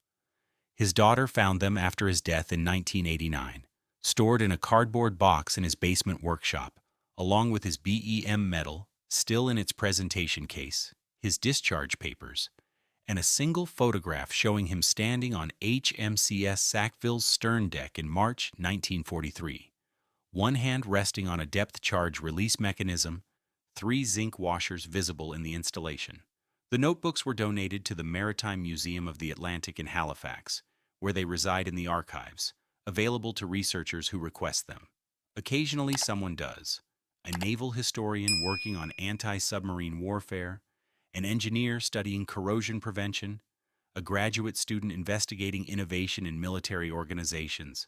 His daughter found them after his death in 1989, stored in a cardboard box in his basement workshop, along with his BEM medal, still in its presentation case, his discharge papers, and a single photograph showing him standing on HMCS Sackville's stern deck in March 1943, one hand resting on a depth charge release mechanism, 3 zinc washers visible in the installation. The notebooks were donated to the Maritime Museum of the Atlantic in Halifax, where they reside in the archives, available to researchers who request them. Occasionally someone does. A naval historian working on anti-submarine warfare, an engineer studying corrosion prevention, a graduate student investigating innovation in military organizations.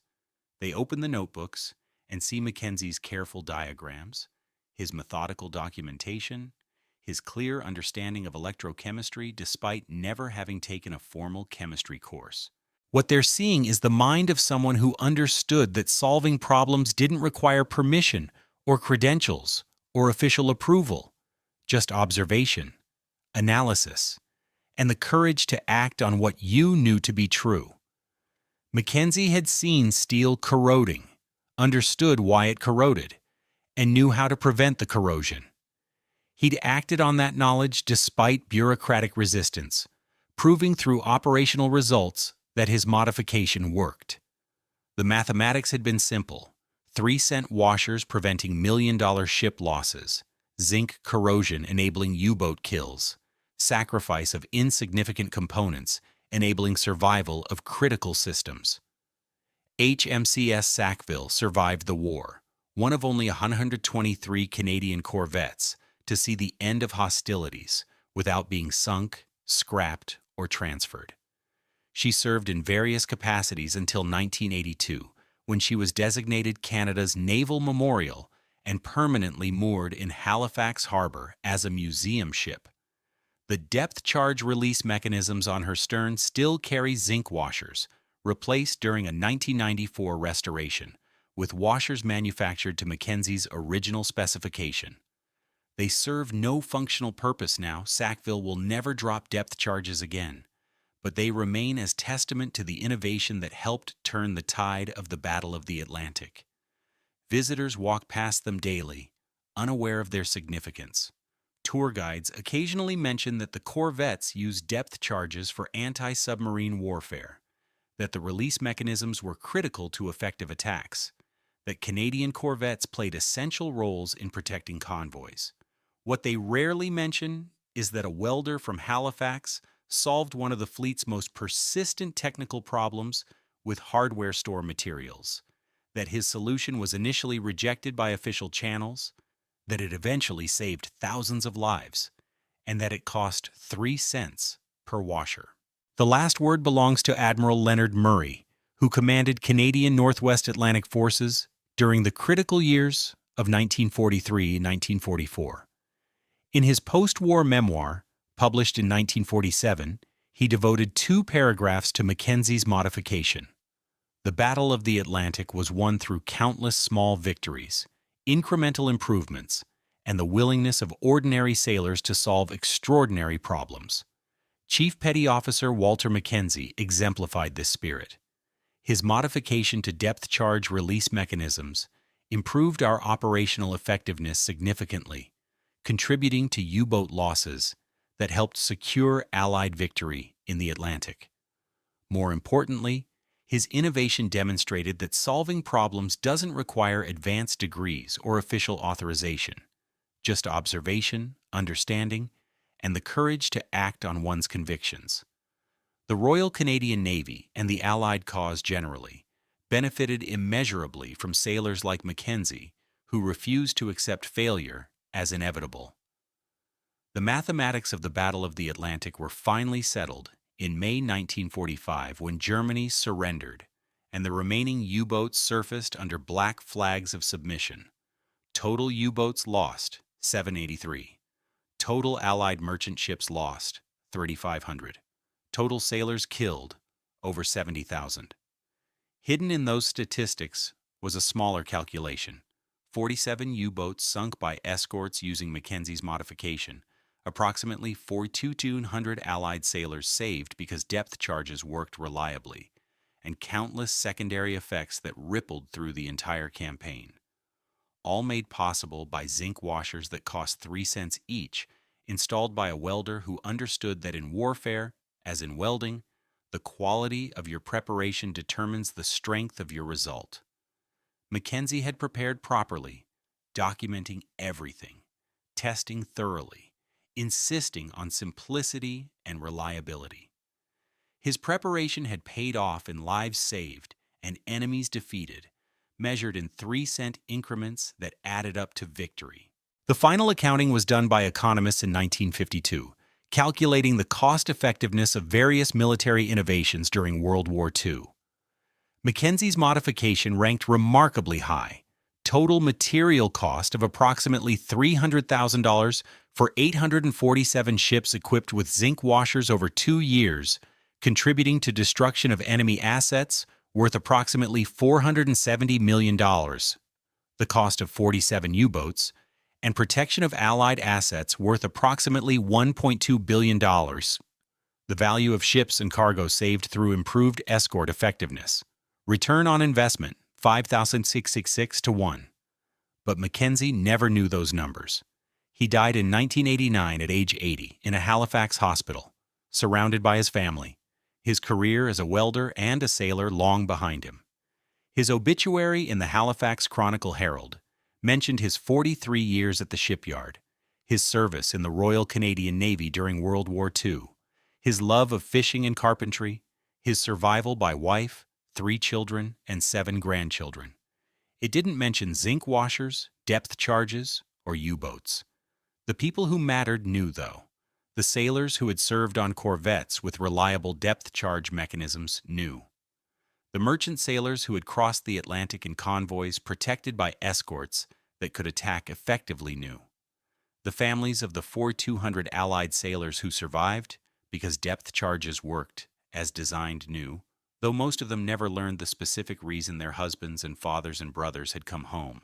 They open the notebooks and see Mackenzie's careful diagrams, his methodical documentation, his clear understanding of electrochemistry despite never having taken a formal chemistry course. What they're seeing is the mind of someone who understood that solving problems didn't require permission or credentials or official approval, just observation, analysis, and the courage to act on what you knew to be true. Mackenzie had seen steel corroding, understood why it corroded, and knew how to prevent the corrosion. He'd acted on that knowledge despite bureaucratic resistance, proving through operational results that his modification worked. The mathematics had been simple: 3-cent washers preventing million-dollar ship losses, zinc corrosion enabling U-boat kills, sacrifice of insignificant components enabling survival of critical systems. HMCS Sackville survived the war, one of only 123 Canadian corvettes to see the end of hostilities without being sunk, scrapped, or transferred. She served in various capacities until 1982, when she was designated Canada's Naval Memorial and permanently moored in Halifax Harbor as a museum ship. The depth charge release mechanisms on her stern still carry zinc washers, replaced during a 1994 restoration, with washers manufactured to Mackenzie's original specification. They serve no functional purpose now. Sackville will never drop depth charges again, but they remain as testament to the innovation that helped turn the tide of the Battle of the Atlantic. Visitors walk past them daily, unaware of their significance. Tour guides occasionally mention that the corvettes use depth charges for anti-submarine warfare, that the release mechanisms were critical to effective attacks, that Canadian corvettes played essential roles in protecting convoys. What they rarely mention is that a welder from Halifax solved one of the fleet's most persistent technical problems with hardware store materials, that his solution was initially rejected by official channels, that it eventually saved thousands of lives, and that it cost 3 cents per washer. The last word belongs to Admiral Leonard Murray, who commanded Canadian Northwest Atlantic forces during the critical years of 1943 and 1944. In his post-war memoir, published in 1947, he devoted 2 paragraphs to Mackenzie's modification. The Battle of the Atlantic was won through countless small victories, incremental improvements, and the willingness of ordinary sailors to solve extraordinary problems. Chief Petty Officer Walter Mackenzie exemplified this spirit. His modification to depth charge release mechanisms improved our operational effectiveness significantly, contributing to U-boat losses that helped secure Allied victory in the Atlantic. More importantly, his innovation demonstrated that solving problems doesn't require advanced degrees or official authorization, just observation, understanding, and the courage to act on one's convictions. The Royal Canadian Navy and the Allied cause generally benefited immeasurably from sailors like Mackenzie, who refused to accept failure as inevitable. The mathematics of the Battle of the Atlantic were finally settled in May 1945 when Germany surrendered and the remaining U-boats surfaced under black flags of submission. Total U-boats lost, 783. Total Allied merchant ships lost, 3,500. Total sailors killed, over 70,000. Hidden in those statistics was a smaller calculation: 47 U-boats sunk by escorts using Mackenzie's modification, approximately 4,200 Allied sailors saved because depth charges worked reliably, and countless secondary effects that rippled through the entire campaign. All made possible by zinc washers that cost 3 cents each, installed by a welder who understood that in warfare, as in welding, the quality of your preparation determines the strength of your result. Mackenzie had prepared properly, documenting everything, testing thoroughly, insisting on simplicity and reliability. His preparation had paid off in lives saved and enemies defeated, measured in 3-cent increments that added up to victory. The final accounting was done by economists in 1952, calculating the cost-effectiveness of various military innovations during World War II. Mackenzie's modification ranked remarkably high. Total material cost of approximately $300,000 for 847 ships equipped with zinc washers over 2 years, contributing to destruction of enemy assets worth approximately $470 million. The cost of 47 U-boats and protection of Allied assets worth approximately $1.2 billion. The value of ships and cargo saved through improved escort effectiveness. Return on investment, 5,666 to 1. But Mackenzie never knew those numbers. He died in 1989 at age 80 in a Halifax hospital, surrounded by his family, his career as a welder and a sailor long behind him. His obituary in the Halifax Chronicle-Herald mentioned his 43 years at the shipyard, his service in the Royal Canadian Navy during World War II, his love of fishing and carpentry, his survival by wife, 3 children, and 7 grandchildren. It didn't mention zinc washers, depth charges, or U-boats. The people who mattered knew, though. The sailors who had served on corvettes with reliable depth charge mechanisms knew. The merchant sailors who had crossed the Atlantic in convoys protected by escorts that could attack effectively knew. The families of the 4,200 Allied sailors who survived, because depth charges worked as designed, knew, though most of them never learned the specific reason their husbands and fathers and brothers had come home.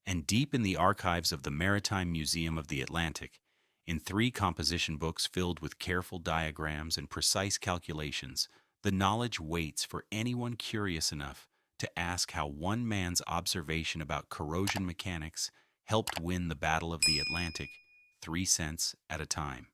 And deep in the archives of the Maritime Museum of the Atlantic, in 3 composition books filled with careful diagrams and precise calculations, the knowledge waits for anyone curious enough to ask how one man's observation about corrosion mechanics helped win the Battle of the Atlantic 3 cents at a time.